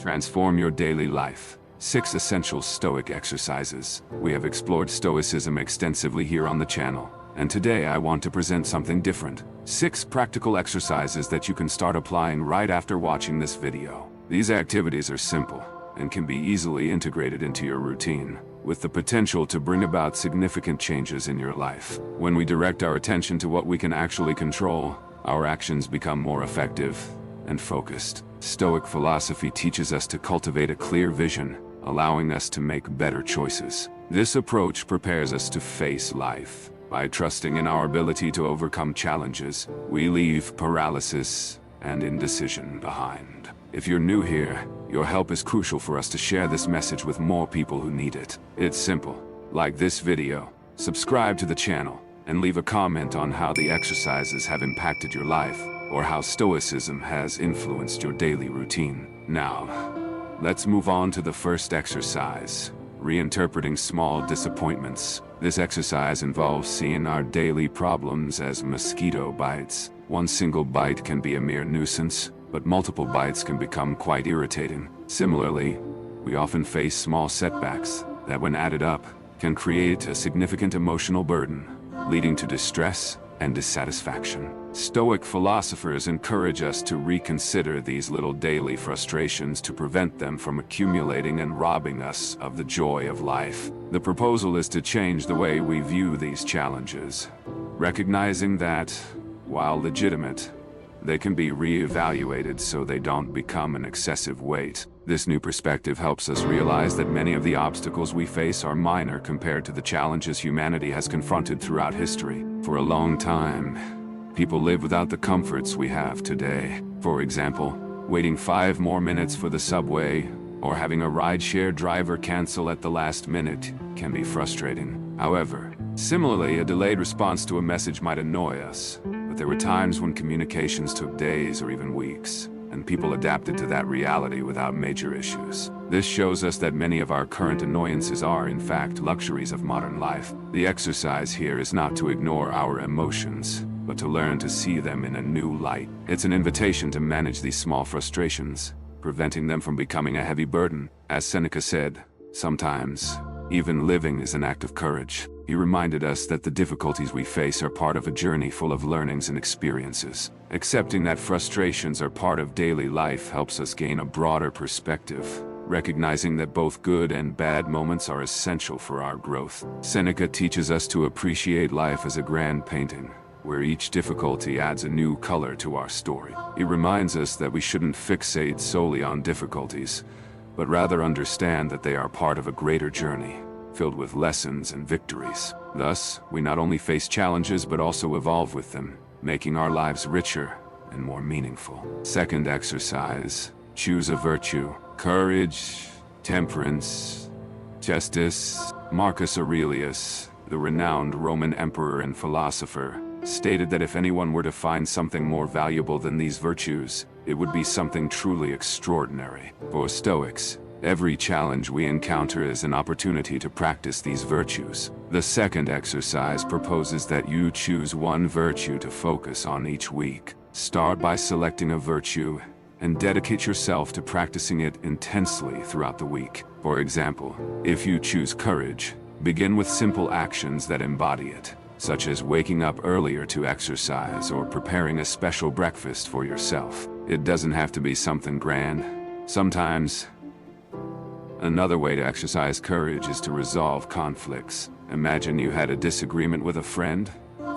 Transform your daily life. 6 essential Stoic exercises. We have explored Stoicism extensively here on the channel, and today I want to present something different. 6 practical exercises that you can start applying right after watching this video. These activities are simple and can be easily integrated into your routine, with the potential to bring about significant changes in your life. When we direct our attention to what we can actually control, our actions become more effective and focused. Stoic philosophy teaches us to cultivate a clear vision, allowing us to make better choices. This approach prepares us to face life. By trusting in our ability to overcome challenges, we leave paralysis and indecision behind. If you're new here, your help is crucial for us to share this message with more people who need it. It's simple. Like this video, subscribe to the channel, and leave a comment on how the exercises have impacted your life, or how Stoicism has influenced your daily routine. Now, let's move on to the first exercise, reinterpreting small disappointments. This exercise involves seeing our daily problems as mosquito bites. One single bite can be a mere nuisance, but multiple bites can become quite irritating. Similarly, we often face small setbacks that, when added up, can create a significant emotional burden, leading to distress and dissatisfaction. Stoic philosophers encourage us to reconsider these little daily frustrations to prevent them from accumulating and robbing us of the joy of life. The proposal is to change the way we view these challenges, recognizing that, while legitimate, they can be re-evaluated so they don't become an excessive weight. This new perspective helps us realize that many of the obstacles we face are minor compared to the challenges humanity has confronted throughout history. For a long time, people lived without the comforts we have today. For example, waiting 5 more minutes for the subway, or having a rideshare driver cancel at the last minute, can be frustrating. However, similarly, a delayed response to a message might annoy us. But there were times when communications took days or even weeks, and people adapted to that reality without major issues. This shows us that many of our current annoyances are, in fact, luxuries of modern life. The exercise here is not to ignore our emotions, but to learn to see them in a new light. It's an invitation to manage these small frustrations, preventing them from becoming a heavy burden. As Seneca said, sometimes, even living is an act of courage. He reminded us that the difficulties we face are part of a journey full of learnings and experiences. Accepting that frustrations are part of daily life helps us gain a broader perspective, recognizing that both good and bad moments are essential for our growth. Seneca teaches us to appreciate life as a grand painting, where each difficulty adds a new color to our story. He reminds us that we shouldn't fixate solely on difficulties, but rather understand that they are part of a greater journey, filled with lessons and victories. Thus, we not only face challenges but also evolve with them, making our lives richer and more meaningful. Second exercise, choose a virtue. Courage, temperance, justice. Marcus Aurelius, the renowned Roman emperor and philosopher, stated that if anyone were to find something more valuable than these virtues, it would be something truly extraordinary. For Stoics, every challenge we encounter is an opportunity to practice these virtues. The second exercise proposes that you choose one virtue to focus on each week. Start by selecting a virtue and dedicate yourself to practicing it intensely throughout the week. For example, if you choose courage, begin with simple actions that embody it, such as waking up earlier to exercise or preparing a special breakfast for yourself. It doesn't have to be something grand. Sometimes, another way to exercise courage is to resolve conflicts. Imagine you had a disagreement with a friend,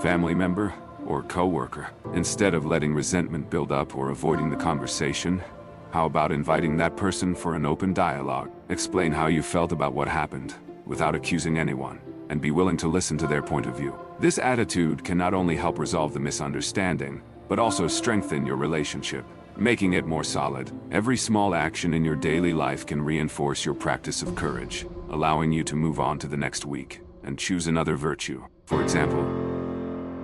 family member, or coworker. Instead of letting resentment build up or avoiding the conversation, how about inviting that person for an open dialogue? Explain how you felt about what happened, without accusing anyone, and be willing to listen to their point of view. This attitude can not only help resolve the misunderstanding, but also strengthen your relationship, making it more solid. Every small action in your daily life can reinforce your practice of courage, allowing you to move on to the next week and choose another virtue. For example,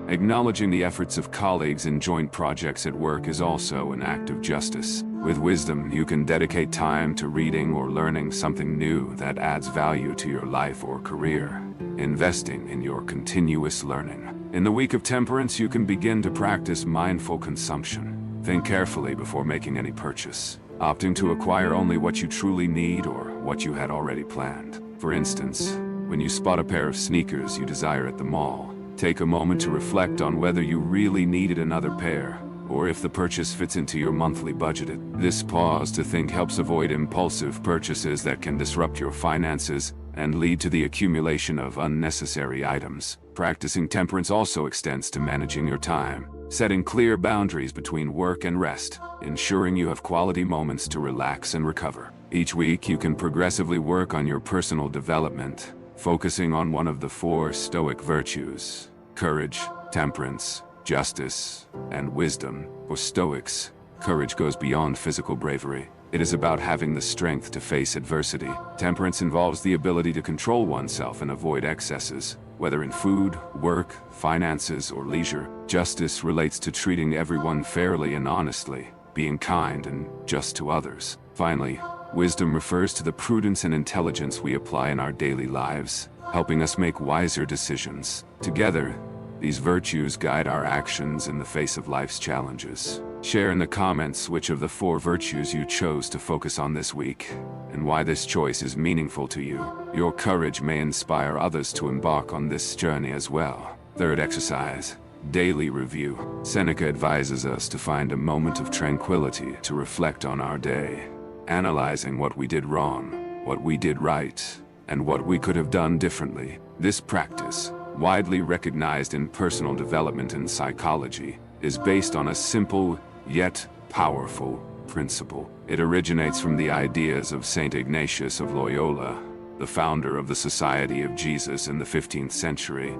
acknowledging the efforts of colleagues in joint projects at work is also an act of justice. With wisdom, you can dedicate time to reading or learning something new that adds value to your life or career, investing in your continuous learning. In the week of temperance, you can begin to practice mindful consumption. Think carefully before making any purchase, opting to acquire only what you truly need or what you had already planned. For instance, when you spot a pair of sneakers you desire at the mall, take a moment to reflect on whether you really needed another pair, or if the purchase fits into your monthly budget. This pause to think helps avoid impulsive purchases that can disrupt your finances and lead to the accumulation of unnecessary items. Practicing temperance also extends to managing your time, setting clear boundaries between work and rest, ensuring you have quality moments to relax and recover. Each week you can progressively work on your personal development, focusing on one of the 4 Stoic virtues: courage, temperance, justice, and wisdom. For Stoics, courage goes beyond physical bravery. It is about having the strength to face adversity. Temperance involves the ability to control oneself and avoid excesses, whether in food, work, finances, or leisure. Justice relates to treating everyone fairly and honestly, being kind and just to others. Finally, wisdom refers to the prudence and intelligence we apply in our daily lives, helping us make wiser decisions. Together, these virtues guide our actions in the face of life's challenges. Share in the comments which of the 4 virtues you chose to focus on this week, and why this choice is meaningful to you. Your courage may inspire others to embark on this journey as well. Third exercise, daily review. Seneca advises us to find a moment of tranquility to reflect on our day, analyzing what we did wrong, what we did right, and what we could have done differently. This practice, widely recognized in personal development and psychology, is based on a simple yet powerful principle. It originates from the ideas of Saint Ignatius of Loyola, the founder of the Society of Jesus in the 15th century,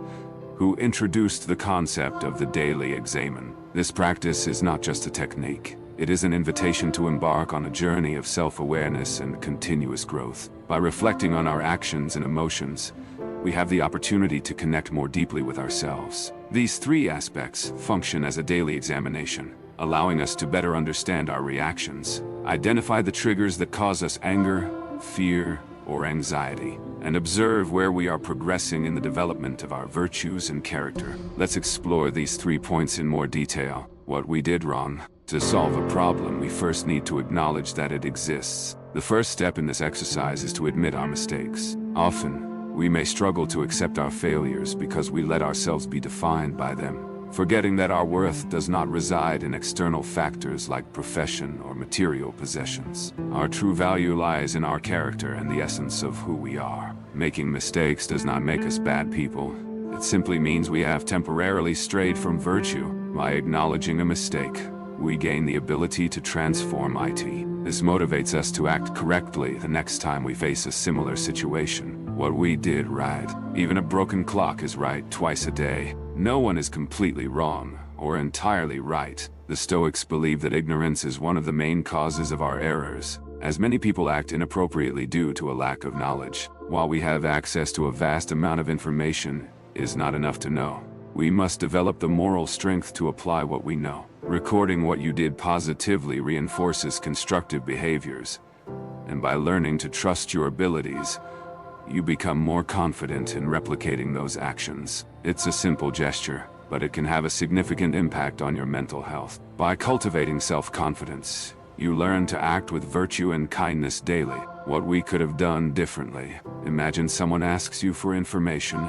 who introduced the concept of the daily examen. This practice is not just a technique. It is an invitation to embark on a journey of self-awareness and continuous growth. By reflecting on our actions and emotions, we have the opportunity to connect more deeply with ourselves. These 3 aspects function as a daily examination, allowing us to better understand our reactions, identify the triggers that cause us anger, fear, or anxiety, and observe where we are progressing in the development of our virtues and character. Let's explore these 3 points in more detail. What we did wrong. To solve a problem, we first need to acknowledge that it exists. The first step in this exercise is to admit our mistakes. Often, we may struggle to accept our failures because we let ourselves be defined by them, forgetting that our worth does not reside in external factors like profession or material possessions. Our true value lies in our character and the essence of who we are. Making mistakes does not make us bad people. It simply means we have temporarily strayed from virtue. By acknowledging a mistake, we gain the ability to transform it. This motivates us to act correctly the next time we face a similar situation. What we did right. Even a broken clock is right twice a day. No one is completely wrong or entirely right. The Stoics believe that ignorance is one of the main causes of our errors, as many people act inappropriately due to a lack of knowledge. While we have access to a vast amount of information, it is not enough to know. We must develop the moral strength to apply what we know. Recording what you did positively reinforces constructive behaviors, and by learning to trust your abilities, you become more confident in replicating those actions. It's a simple gesture, but it can have a significant impact on your mental health. By cultivating self-confidence, you learn to act with virtue and kindness daily. What we could have done differently. Imagine someone asks you for information,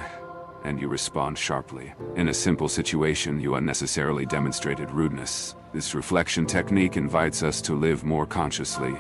and you respond sharply. In a simple situation, you unnecessarily demonstrated rudeness. This reflection technique invites us to live more consciously,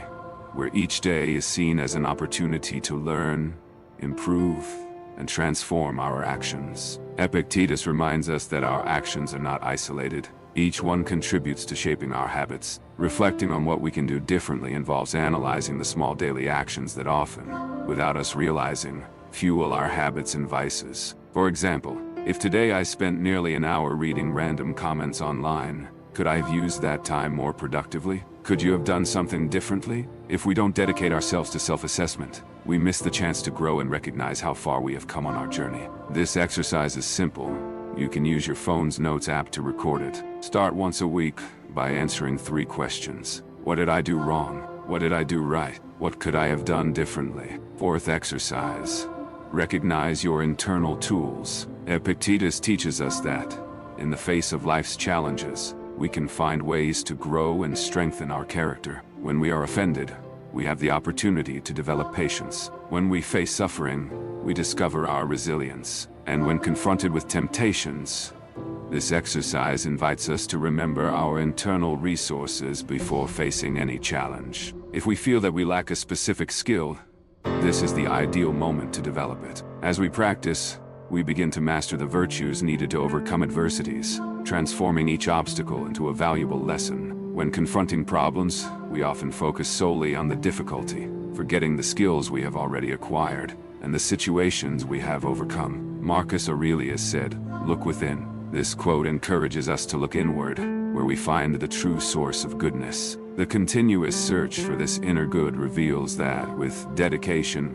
where each day is seen as an opportunity to learn, improve, and transform our actions. Epictetus reminds us that our actions are not isolated. Each one contributes to shaping our habits. Reflecting on what we can do differently involves analyzing the small daily actions that often, without us realizing, fuel our habits and vices. For example, if today I spent nearly an hour reading random comments online, could I have used that time more productively? Could you have done something differently? If we don't dedicate ourselves to self-assessment, we miss the chance to grow and recognize how far we have come on our journey. This exercise is simple. You can use your phone's notes app to record it. Start once a week by answering 3 questions. What did I do wrong? What did I do right? What could I have done differently? Fourth exercise. Recognize your internal tools. Epictetus teaches us that, in the face of life's challenges, we can find ways to grow and strengthen our character. When we are offended, we have the opportunity to develop patience. When we face suffering, we discover our resilience. And when confronted with temptations, this exercise invites us to remember our internal resources before facing any challenge. If we feel that we lack a specific skill, this is the ideal moment to develop it. As we practice, we begin to master the virtues needed to overcome adversities, transforming each obstacle into a valuable lesson. When confronting problems, we often focus solely on the difficulty, forgetting the skills we have already acquired and the situations we have overcome. Marcus Aurelius said, "Look within." This quote encourages us to look inward, where we find the true source of goodness. The continuous search for this inner good reveals that, with dedication,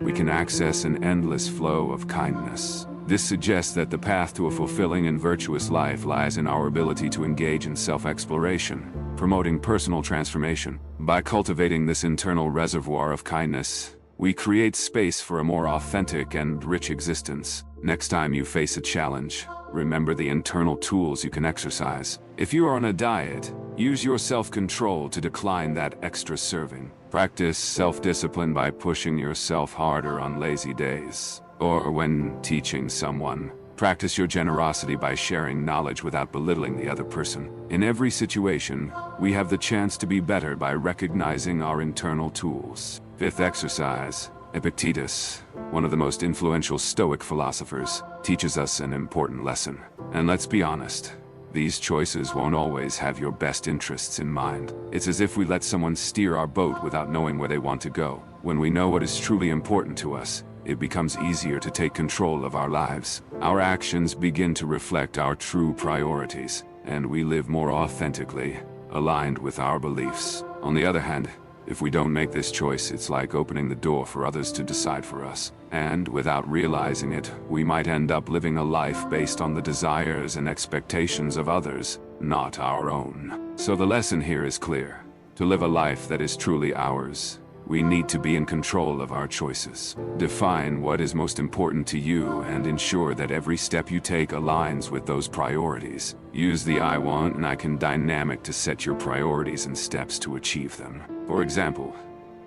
we can access an endless flow of kindness. This suggests that the path to a fulfilling and virtuous life lies in our ability to engage in self-exploration, promoting personal transformation. By cultivating this internal reservoir of kindness, we create space for a more authentic and rich existence. Next time you face a challenge, remember the internal tools you can exercise. If you are on a diet, use your self-control to decline that extra serving. Practice self-discipline by pushing yourself harder on lazy days. Or when teaching someone, practice your generosity by sharing knowledge without belittling the other person. In every situation, we have the chance to be better by recognizing our internal tools. Fifth exercise. Epictetus, one of the most influential Stoic philosophers, teaches us an important lesson. And let's be honest, these choices won't always have your best interests in mind. It's as if we let someone steer our boat without knowing where they want to go. When we know what is truly important to us, it becomes easier to take control of our lives. Our actions begin to reflect our true priorities, and we live more authentically, aligned with our beliefs. On the other hand, if we don't make this choice, it's like opening the door for others to decide for us. And without realizing it, we might end up living a life based on the desires and expectations of others, not our own. So the lesson here is clear. To live a life that is truly ours, we need to be in control of our choices. Define what is most important to you and ensure that every step you take aligns with those priorities. Use the I want and I can dynamic to set your priorities and steps to achieve them. For example,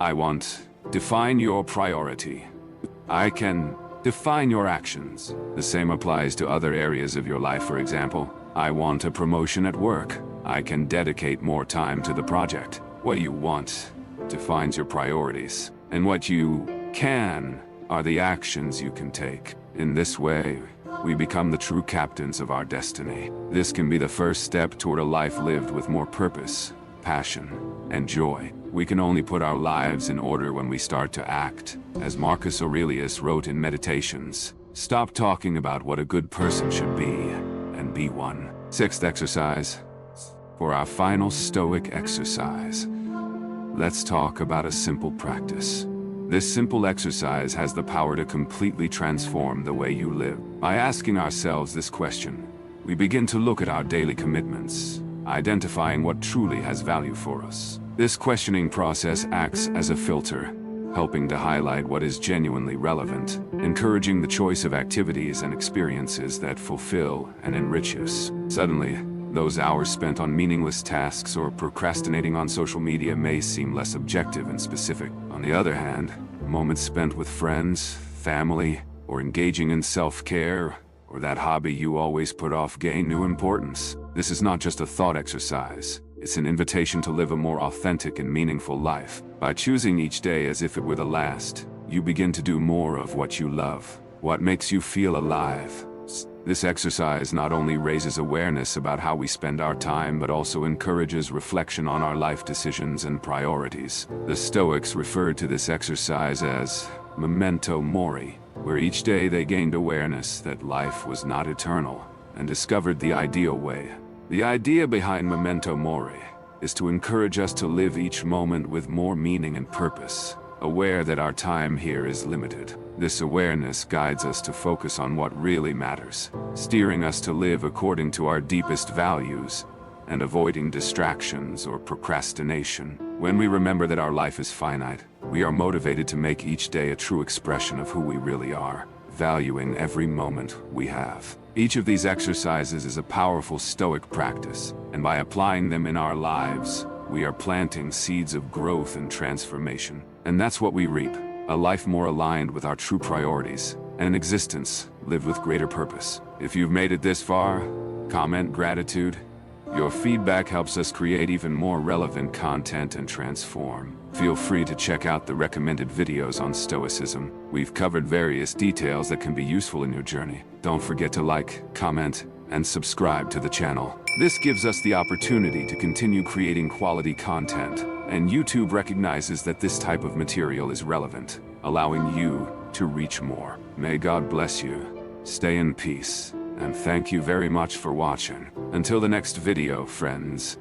I want, define your priority. I can, define your actions. The same applies to other areas of your life. For example, I want a promotion at work. I can dedicate more time to the project. What you want defines your priorities, and what you can are the actions you can take. In this way, we become the true captains of our destiny. This can be the first step toward a life lived with more purpose, passion, and joy. We can only put our lives in order when we start to act. As Marcus Aurelius wrote in Meditations, stop talking about what a good person should be, and be one. Sixth exercise. For our final Stoic exercise, let's talk about a simple practice. This simple exercise has the power to completely transform the way you live. By asking ourselves this question, we begin to look at our daily commitments, identifying what truly has value for us. This questioning process acts as a filter, helping to highlight what is genuinely relevant, encouraging the choice of activities and experiences that fulfill and enrich us. Suddenly, those hours spent on meaningless tasks or procrastinating on social media may seem less objective and specific. On the other hand, moments spent with friends, family, or engaging in self-care, or that hobby you always put off gain new importance. This is not just a thought exercise. It's an invitation to live a more authentic and meaningful life. By choosing each day as if it were the last, you begin to do more of what you love, what makes you feel alive. This exercise not only raises awareness about how we spend our time, but also encourages reflection on our life decisions and priorities. The Stoics referred to this exercise as Memento Mori, where each day they gained awareness that life was not eternal and discovered the ideal way. The idea behind Memento Mori is to encourage us to live each moment with more meaning and purpose, aware that our time here is limited. This awareness guides us to focus on what really matters, steering us to live according to our deepest values and avoiding distractions or procrastination. When we remember that our life is finite, we are motivated to make each day a true expression of who we really are, valuing every moment we have. Each of these exercises is a powerful Stoic practice, and by applying them in our lives, we are planting seeds of growth and transformation. And that's what we reap: a life more aligned with our true priorities, and an existence lived with greater purpose. If you've made it this far, comment gratitude. Your feedback helps us create even more relevant content and transform. Feel free to check out the recommended videos on Stoicism. We've covered various details that can be useful in your journey. Don't forget to like, comment, and subscribe to the channel. This gives us the opportunity to continue creating quality content, and YouTube recognizes that this type of material is relevant, allowing you to reach more. May God bless you. Stay in peace, and thank you very much for watching. Until the next video, friends.